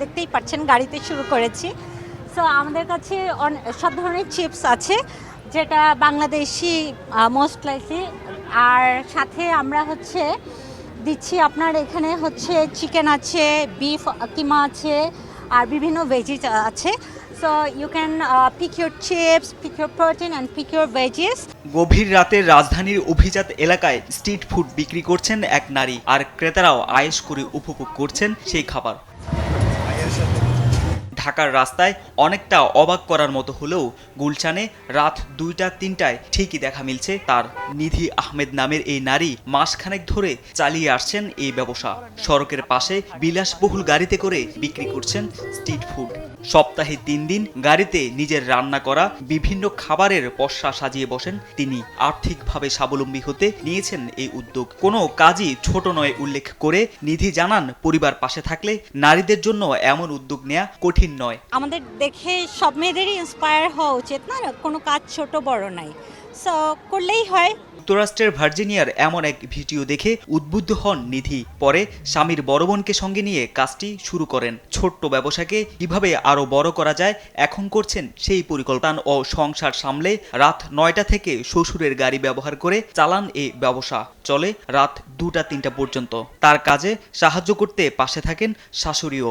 দেখতেই পাচ্ছেন গাড়িতে শুরু করেছি। সো আমাদের কাছে সব ধরনের চিপস আছে, যেটা বাংলাদেশি মোস্ট লাইকলি। আর সাথে আমরা দিচ্ছি আপনার এখানে চিকেন আছে, বিফ কিমা আছে, আর বিভিন্ন ভেজিস আছে। So you can pick your chips, pick your protein and pick your veggies. গভীর রাতে রাজধানীর অভিজাত এলাকায় স্ট্রিট ফুড বিক্রি করছেন এক নারী, আর ক্রেতারাও আয়েশ করে উপভোগ করছেন সেই খাবার। ঢাকার রাস্তায় অনেকটা অবাক করার মতো হলেও গুলশানে রাত ২টা-৩টায় ঠিকই দেখা মিলছে তার। নিধি আহমেদ নামের এই নারী মাসখানেক ধরে চালিয়ে আসছেন এই ব্যবসা। সড়কের পাশে বিলাসবহুল গাড়িতে করে বিক্রি করছেন স্ট্রিট ফুড। সপ্তাহে ৩ দিন গাড়িতে নিজের রান্না করা বিভিন্ন খাবারের পসরা সাজিয়ে বসেন তিনি। আর্থিকভাবে স্বাবলম্বী হতে নিয়েছেন এই উদ্যোগ। কোনো কাজই ছোট নয় উল্লেখ করে নিধি জানান, পরিবার পাশে থাকলে নারীদের জন্য এমন উদ্যোগ নেওয়া কঠিন নয়। আমাদের দেখে সব মেয়েদেরই ইন্সপায়ার হওয়া উচিত, না? কোনো কাজ ছোট বড় নাই, সো করলেই হয়। যুক্তরাষ্ট্রের ভার্জিনিয়ার এমন এক ভিডিও দেখে উদ্বুদ্ধ হন নিধি। পরে স্বামীর বড় বোনকে সঙ্গে নিয়ে কাজটি শুরু করেন। ছোট্ট ব্যবসাকে কিভাবে আরো বড় করা যায় এখন করছেন সেই পরিকল্পনা। ও সংসার সামলে রাত ৯টা থেকে শ্বশুরের গাড়ি ব্যবহার করে চালান এই ব্যবসা। চলে রাত ২টা-৩টা পর্যন্ত। তার কাজে সাহায্য করতে পাশে থাকেন শাশুড়িও।